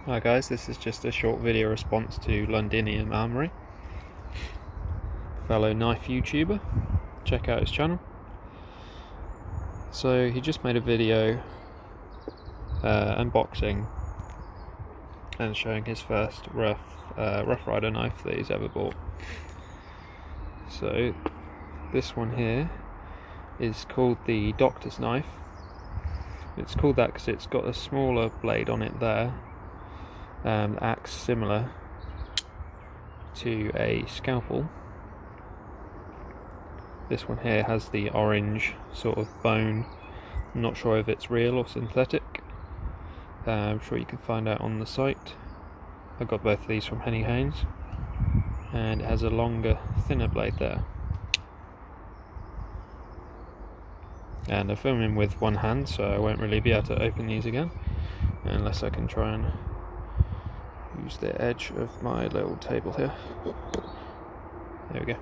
Hi guys, this is just a short video response to Londinium Armoury, fellow knife YouTuber. Check out his channel. So he just made a video unboxing and showing his first Rough Rider knife that he's ever bought. So this one here is called the Doctor's Knife. It's called that because it's got a smaller blade on it there. Acts similar to a scalpel. This one here has the orange sort of bone. I'm not sure if it's real or synthetic. I'm sure you can find out on the site. I got both of these from Henny Haynes, and it has a longer, thinner blade there. And I'm filming with one hand, so I won't really be able to open these again unless I can try and use the edge of my little table here. There we go.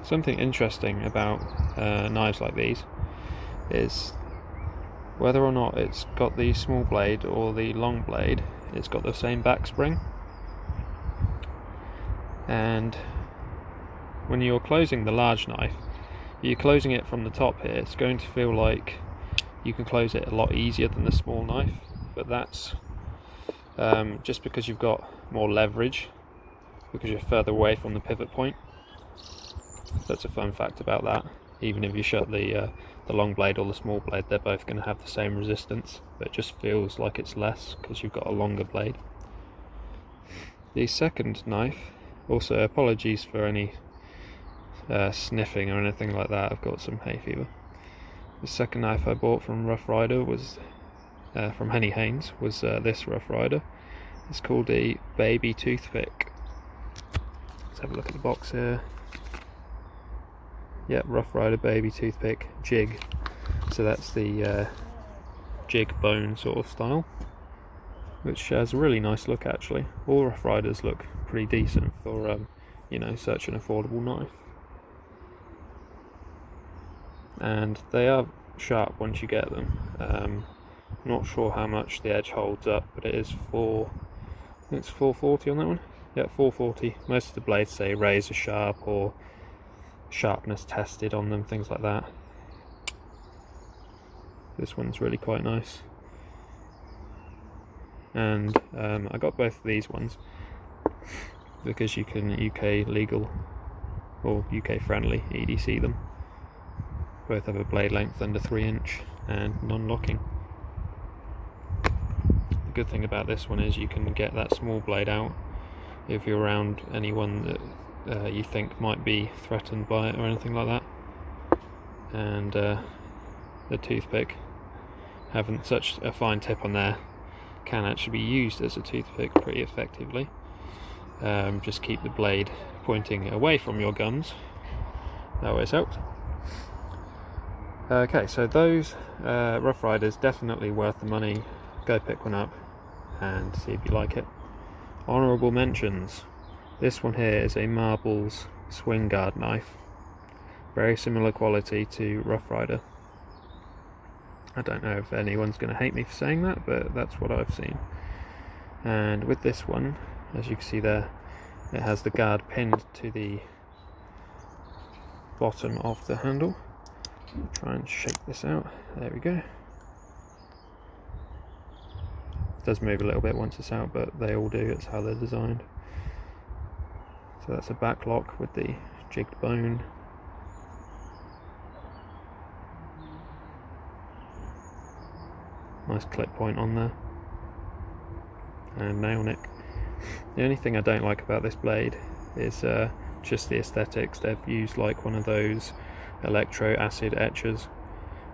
Something interesting about knives like these is whether or not it's got the small blade or the long blade, it's got the same back spring. And when you're closing the large knife, you're closing it from the top here, it's going to feel like you can close it a lot easier than the small knife, but that's just because you've got more leverage, because you're further away from the pivot point. That's a fun fact about that. Even if you shut the long blade or the small blade, they're both going to have the same resistance, but it just feels like it's less because you've got a longer blade. The second knife, also apologies for any sniffing or anything like that, I've got some hay fever. The second knife I bought from Rough Rider was from Henny Haynes, was this Rough Rider. It's called a baby toothpick. Let's have a look at the box here. Yep, Rough Rider baby toothpick jig. So that's the jig bone sort of style, which has a really nice look actually. All Rough Riders look pretty decent for you know, such an affordable knife. And they are sharp once you get them. Not sure how much the edge holds up, but it is I think it's 440 on that one. Yeah, 440. Most of the blades say razor sharp or sharpness tested on them, things like that. This one's really quite nice. And I got both of these ones because you can UK legal or UK friendly EDC them. Both have a blade length under 3 inch and non-locking. The good thing about this one is you can get that small blade out if you're around anyone that you think might be threatened by it or anything like that. And the toothpick, having such a fine tip on there, can actually be used as a toothpick pretty effectively. Just keep the blade pointing away from your gums. That always helps. Okay, so those Rough Riders, definitely worth the money. Go pick one up and see if you like it. Honourable mentions. This one here is a Marbles swing guard knife. Very similar quality to Rough Rider. I don't know if anyone's going to hate me for saying that, but that's what I've seen. And with this one, as you can see there, it has the guard pinned to the bottom of the handle. I'll try and shake this out. There we go. It does move a little bit once it's out, but they all do. It's how they're designed. So that's a back lock with the jigged bone. Nice clip point on there. And nail nick. The only thing I don't like about this blade is just the aesthetics. They've used like one of those electro acid etchers,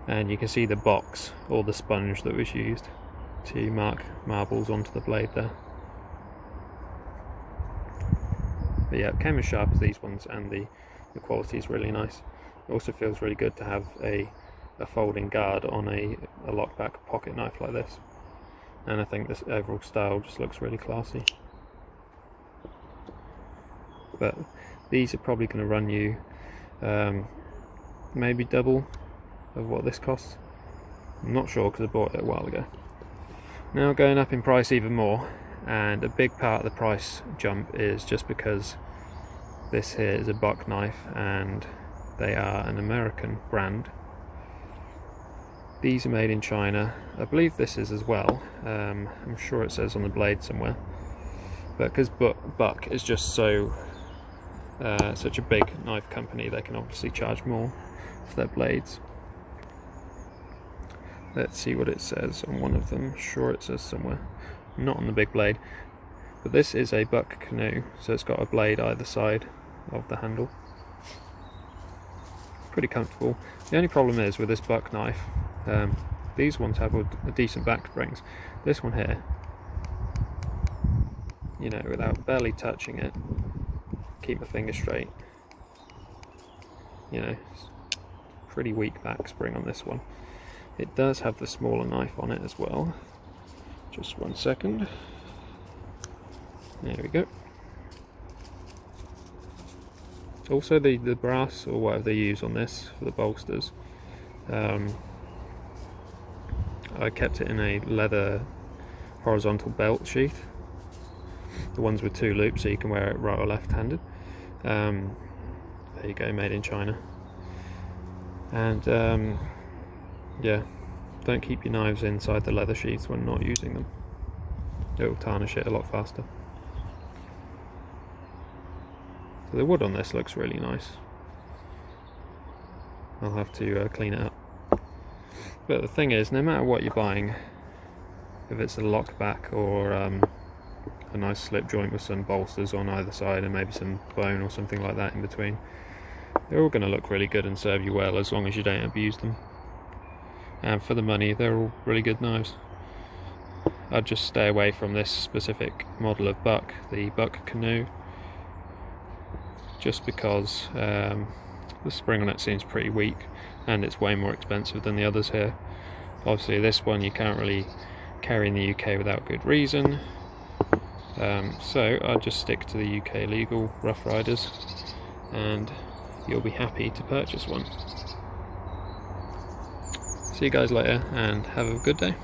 and you can see the box or the sponge that was used to mark marbles onto the blade there. But yeah, it came as sharp as these ones, and the quality is really nice. It also feels really good to have a folding guard on a lockback pocket knife like this, and I think this overall style just looks really classy. But these are probably going to run you maybe double of what this costs. I'm not sure because I bought it a while ago. Now going up in price even more, and a big part of the price jump is just because this here is a buck knife and they are an American brand. These are made in China. I believe this is as well. I'm sure it says on the blade somewhere. But because Buck is just so such a big knife company, they can obviously charge more for their blades. Let's see what it says on one of them. I'm sure it says somewhere. Not on the big blade. But this is a Buck canoe, so it's got a blade either side of the handle. Pretty comfortable. The only problem is with this Buck knife, these ones have a decent back springs. This one here, you know, without barely touching it, keep my finger straight, you know, pretty weak back spring on this one. It does have the smaller knife on it as well. Just 1 second. There we go. Also the brass, or whatever they use on this for the bolsters, I kept it in a leather horizontal belt sheath, the ones with 2 loops, so you can wear it right or left handed. There you go, made in China. And yeah, don't keep your knives inside the leather sheaths when not using them, it will tarnish it a lot faster. So the wood on this looks really nice. I'll have to clean it up. But the thing is, no matter what you're buying, if it's a lock back or a nice slip joint with some bolsters on either side and maybe some bone or something like that in between, they're all going to look really good and serve you well as long as you don't abuse them. And for the money, they're all really good knives. I'd just stay away from this specific model of Buck, the Buck Canoe, just because the spring on it seems pretty weak and it's way more expensive than the others here. Obviously this one you can't really carry in the UK without good reason, so I'll just stick to the UK legal Rough Riders and you'll be happy to purchase one. See you guys later and have a good day.